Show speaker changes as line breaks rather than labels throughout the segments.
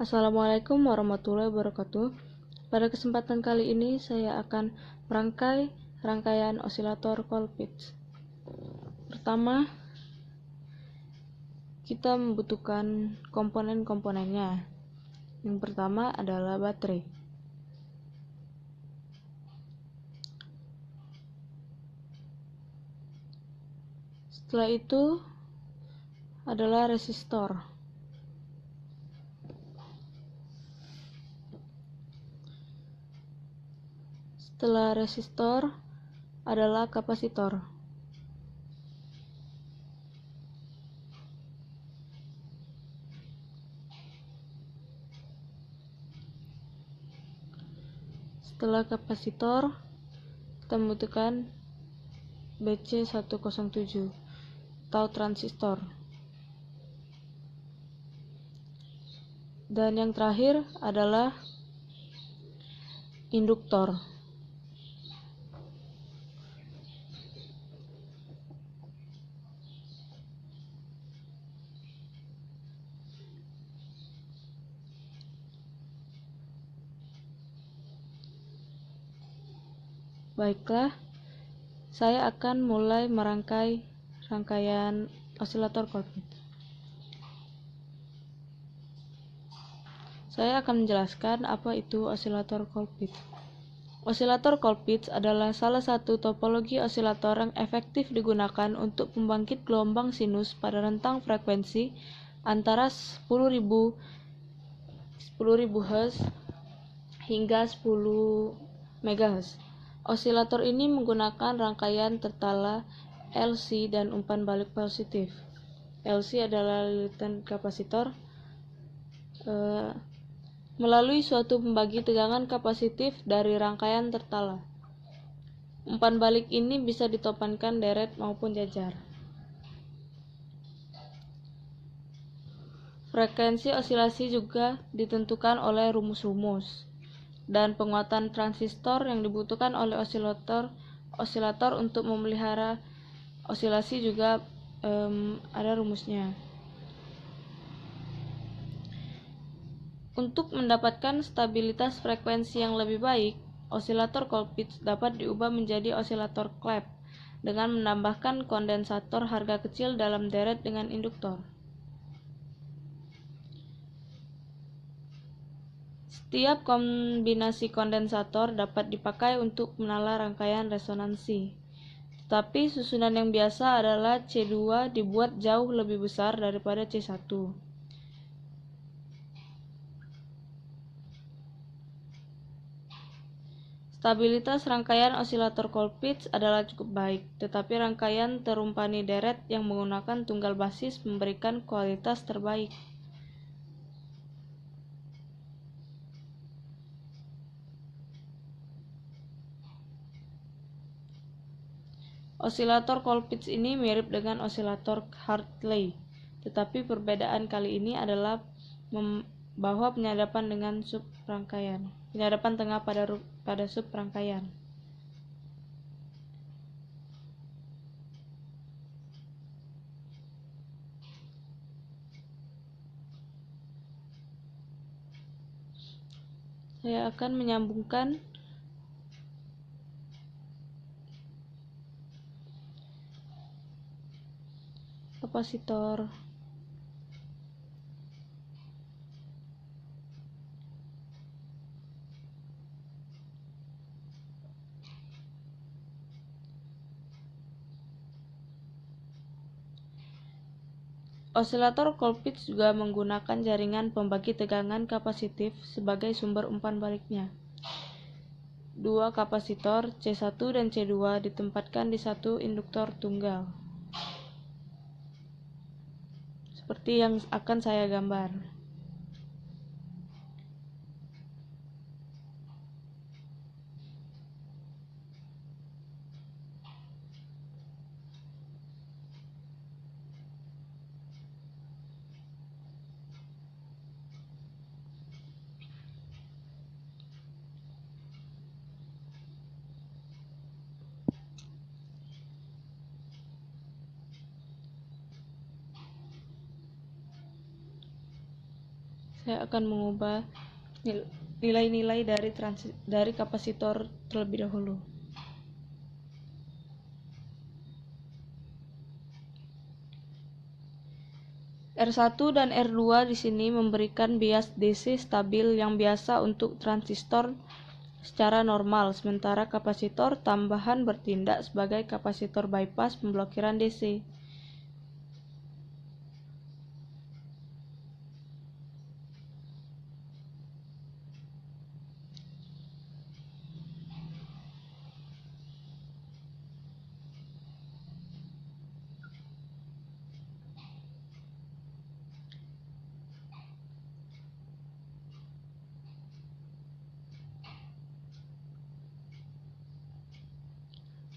Assalamualaikum warahmatullahi wabarakatuh. Pada kesempatan kali ini saya akan merangkai rangkaian osilator Colpitts. Pertama, kita membutuhkan komponen-komponennya. Yang pertama adalah baterai. Setelah itu adalah resistor. Setelah resistor adalah kapasitor. Setelah kapasitor, kita membutuhkan BC107 atau transistor. Dan yang terakhir adalah induktor. Baiklah, saya akan mulai merangkai rangkaian osilator Colpitts. Saya akan menjelaskan apa itu osilator Colpitts. Osilator Colpitts adalah salah satu topologi osilator yang efektif digunakan untuk pembangkit gelombang sinus pada rentang frekuensi antara 10.000 Hz hingga 10 MHz. Osilator ini menggunakan rangkaian tertala LC dan umpan balik positif. LC adalah lilitan kapasitor. Melalui suatu pembagi tegangan kapasitif dari rangkaian tertala. Umpan balik ini bisa ditopankan deret maupun jajar. Frekuensi osilasi juga ditentukan oleh rumus-rumus, dan penguatan transistor yang dibutuhkan oleh osilator untuk memelihara osilasi juga ada rumusnya. Untuk mendapatkan stabilitas frekuensi yang lebih baik, osilator Colpitts dapat diubah menjadi osilator Clapeyron dengan menambahkan kondensator harga kecil dalam deret dengan induktor. Setiap kombinasi kondensator dapat dipakai untuk menalar rangkaian resonansi. Tetapi susunan yang biasa adalah C2 dibuat jauh lebih besar daripada C1. Stabilitas rangkaian osilator Colpitts adalah cukup baik, tetapi rangkaian terumpani deret yang menggunakan tunggal basis memberikan kualitas terbaik. Osilator Colpitts ini mirip dengan osilator Hartley, tetapi perbedaan kali ini adalah bahwa penyadapan tengah pada sub rangkaian. Saya akan menyambungkan kapasitor. Osilator Colpitts juga menggunakan jaringan pembagi tegangan kapasitif sebagai sumber umpan baliknya. Dua kapasitor C1 dan C2 ditempatkan di satu induktor tunggal, seperti yang akan saya gambar. saya akan mengubah nilai-nilai dari kapasitor terlebih dahulu. R1 dan R2 di sini memberikan bias DC stabil yang biasa untuk transistor secara normal, sementara kapasitor tambahan bertindak sebagai kapasitor bypass pemblokiran DC.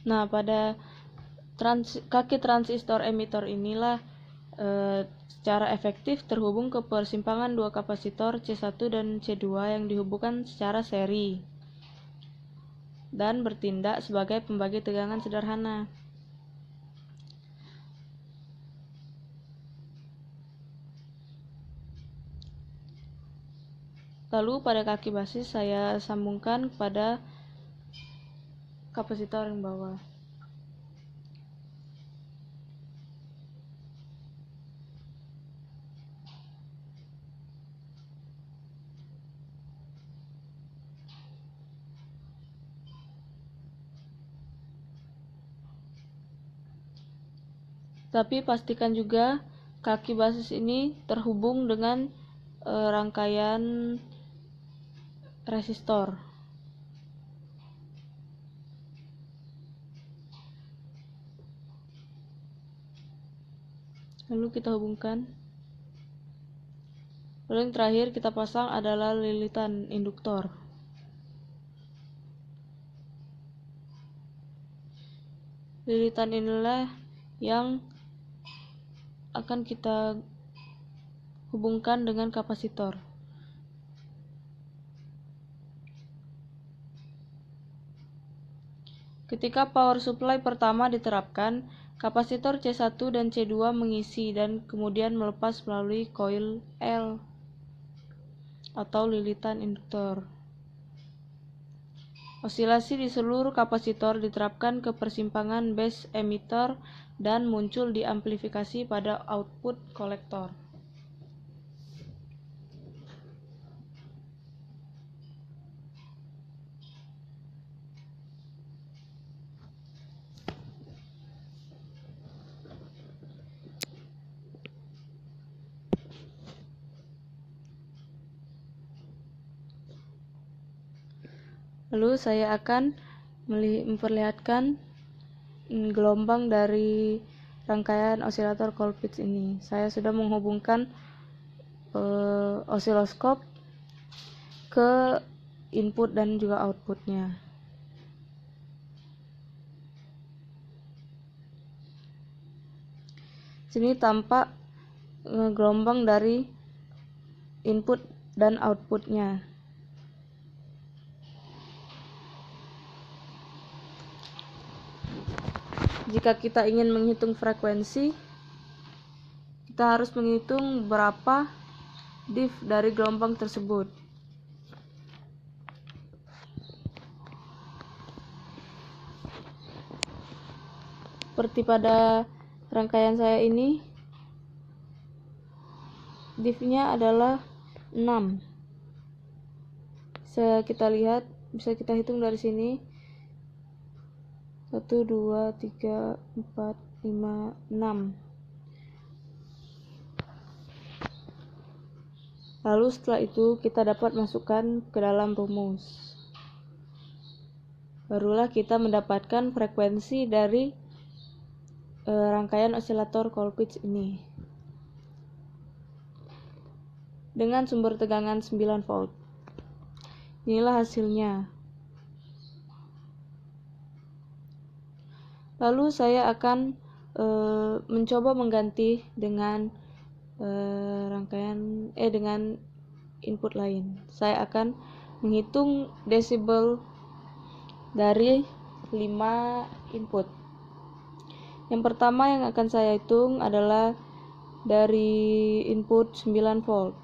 Nah, pada kaki transistor emitor inilah secara efektif terhubung ke persimpangan dua kapasitor C1 dan C2 yang dihubungkan secara seri dan bertindak sebagai pembagi tegangan sederhana. Lalu pada kaki basis saya sambungkan pada kapasitor yang bawah. Tapi pastikan juga kaki basis ini terhubung dengan rangkaian resistor. Lalu kita hubungkan. Lalu yang terakhir kita pasang adalah lilitan induktor. Lilitan inilah yang akan kita hubungkan dengan kapasitor. Ketika power supply pertama diterapkan, kapasitor C1 dan C2 mengisi dan kemudian melepas melalui koil L atau lilitan induktor. Osilasi di seluruh kapasitor diterapkan ke persimpangan base emitter dan muncul di amplifikasi pada output kolektor. Lalu saya akan memperlihatkan gelombang dari rangkaian osilator Colpitts ini. Saya sudah menghubungkan osiloskop ke input dan juga outputnya. Sini tampak gelombang dari input dan outputnya. Jika kita ingin menghitung frekuensi, kita harus menghitung berapa diff dari gelombang tersebut. Seperti pada rangkaian saya ini, diff-nya adalah 6. Bisa kita lihat, bisa kita hitung dari sini. 1, 2, 3, 4, 5, 6. Lalu setelah itu kita dapat masukkan ke dalam rumus. Barulah kita mendapatkan frekuensi dari rangkaian osilator Colpitts ini. Dengan sumber tegangan 9 volt. Inilah hasilnya. Lalu saya akan mencoba mengganti dengan dengan input lain. Saya akan menghitung desibel dari 5 input. Yang pertama yang akan saya hitung adalah dari input 9 volt.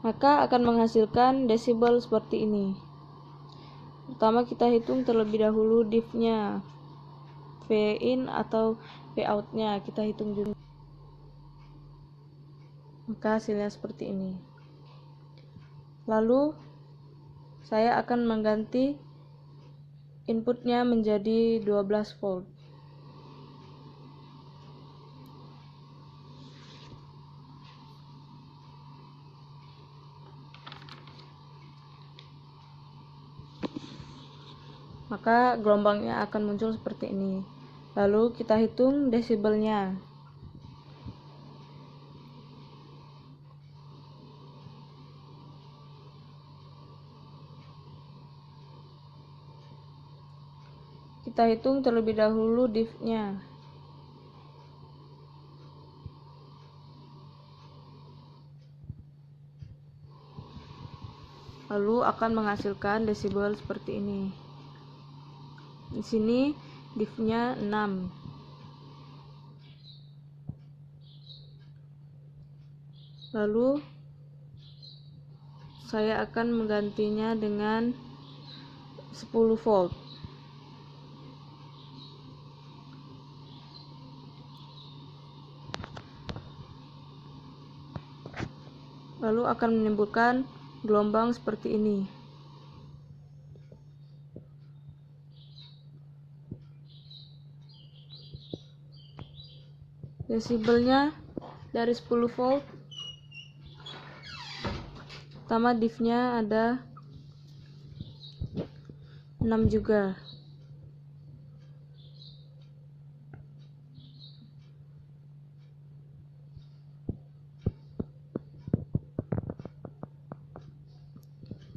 maka akan menghasilkan desibel seperti ini. Pertama kita hitung terlebih dahulu diff-nya, V in atau V out-nya kita hitung dulu. Maka hasilnya seperti ini. Lalu saya akan mengganti inputnya menjadi 12 volt. Maka gelombangnya akan muncul seperti ini. Lalu kita hitung desibelnya. Kita hitung terlebih dahulu diff-nya. Lalu akan menghasilkan desibel seperti ini. Di sini diff-nya 6. Lalu saya akan menggantinya dengan 10 volt. Lalu akan menimbulkan gelombang seperti ini. Desibelnya dari 10 volt. Pertama diff-nya ada 6 juga.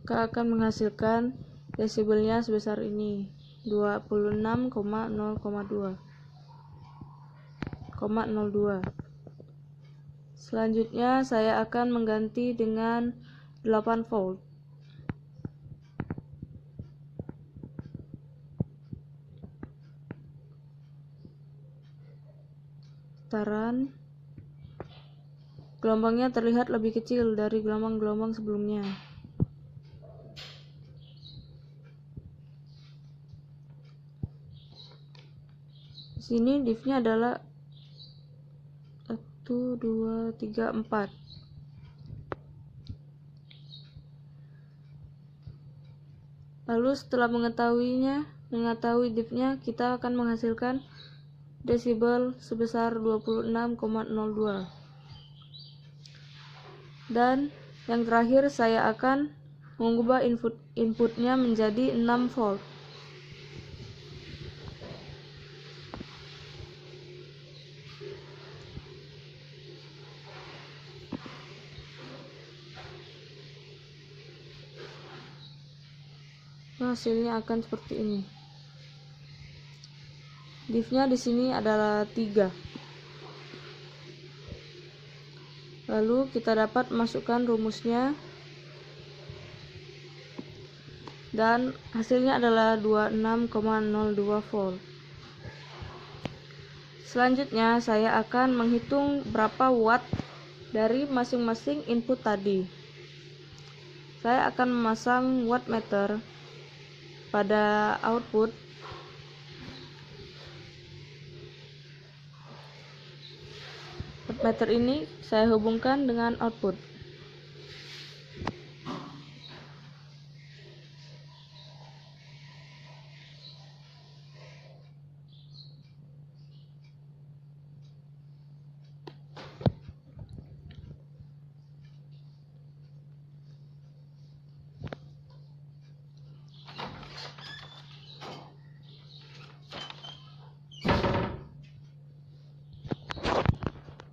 Maka akan menghasilkan desibelnya sebesar ini, 26,0,02. Selanjutnya saya akan mengganti dengan 8 volt. Getaran gelombangnya terlihat lebih kecil dari gelombang-gelombang sebelumnya. Di sini diff-nya adalah 1, 2, 3, 4. Lalu setelah mengetahui diff-nya, kita akan menghasilkan desibel sebesar 26,02. Dan yang terakhir saya akan mengubah inputnya menjadi 6 volt. Hasilnya akan seperti ini. Diff-nya di sini adalah 3. Lalu kita dapat masukkan rumusnya dan hasilnya adalah 26,02 volt. Selanjutnya saya akan menghitung berapa watt dari masing-masing input tadi. Saya akan memasang wattmeter pada output. Wattmeter ini saya hubungkan dengan output.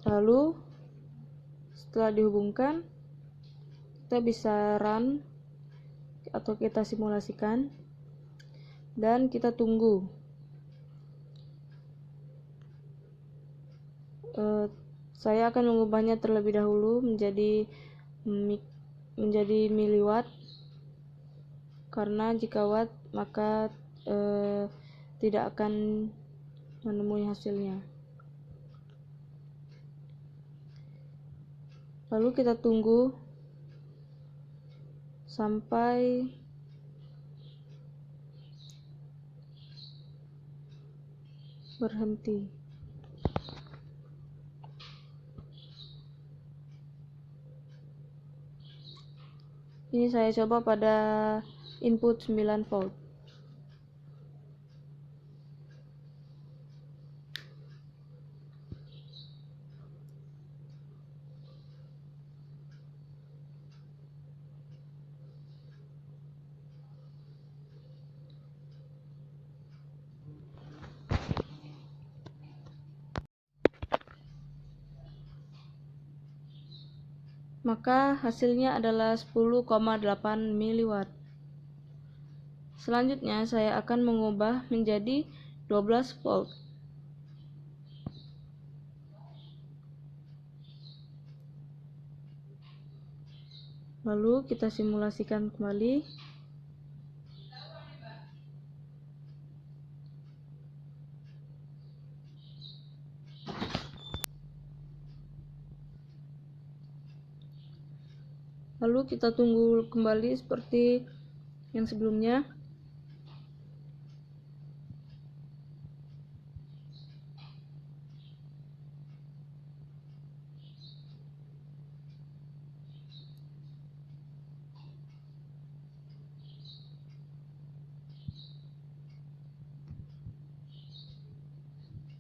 Lalu setelah dihubungkan, kita bisa run atau kita simulasikan dan kita tunggu. Saya akan mengubahnya terlebih dahulu menjadi miliwatt, karena jika watt maka tidak akan menemui hasilnya. Lalu kita tunggu sampai berhenti. Ini saya coba pada input 9 volt. Maka hasilnya adalah 10,8 miliwatt. Selanjutnya saya akan mengubah menjadi 12 volt. Lalu kita simulasikan kembali. Lalu kita tunggu kembali seperti yang sebelumnya.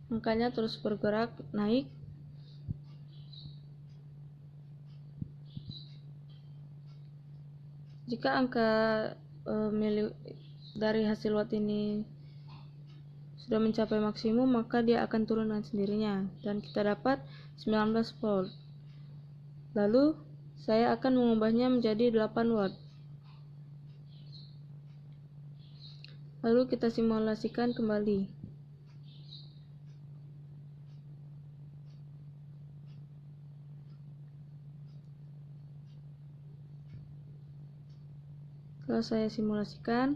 Angkanya terus bergerak naik. Jika angka dari hasil watt ini sudah mencapai maksimum, maka dia akan turun dengan sendirinya dan kita dapat 19 volt. Lalu saya akan mengubahnya menjadi 8 watt. Lalu kita simulasikan kembali. Kalau saya simulasikan,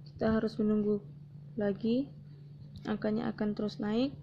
kita harus menunggu lagi, angkanya akan terus naik.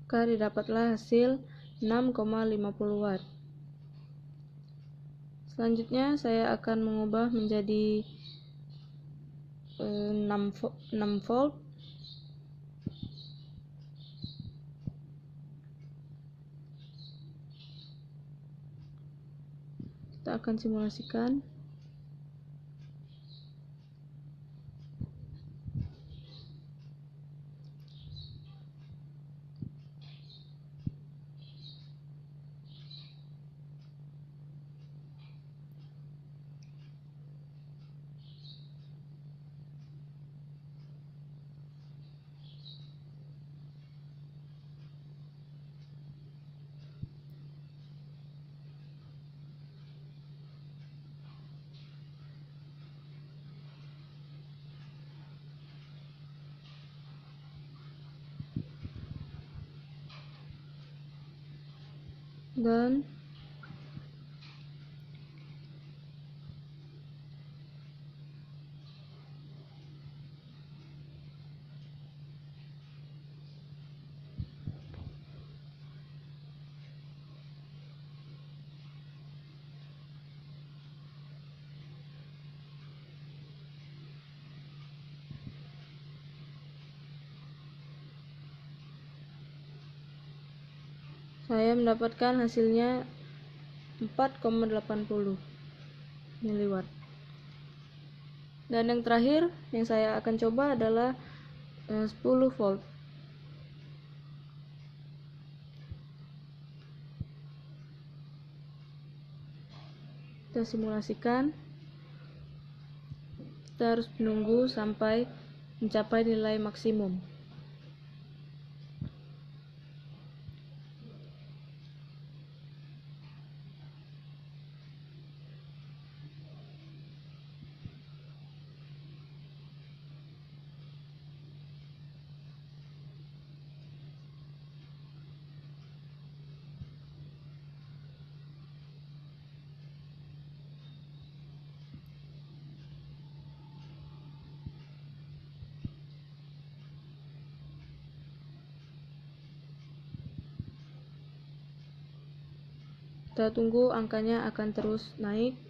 Maka didapatlah hasil 6,50 watt. Selanjutnya saya akan mengubah menjadi 6 volt. Kita akan simulasikan. Dan saya mendapatkan hasilnya 4,80 miliwatt. Dan yang terakhir yang saya akan coba adalah 10 volt. Kita simulasikan. Kita harus menunggu sampai mencapai nilai maksimum. Kita tunggu angkanya akan terus naik.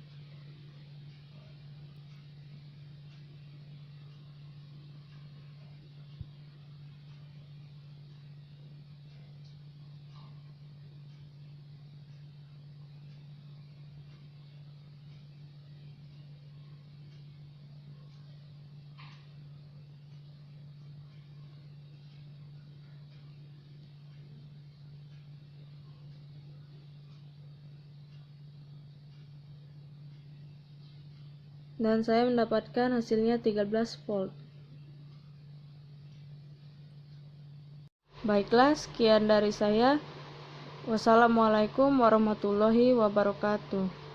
Dan saya mendapatkan hasilnya 13 volt. Baiklah, sekian dari saya. Wassalamualaikum warahmatullahi wabarakatuh.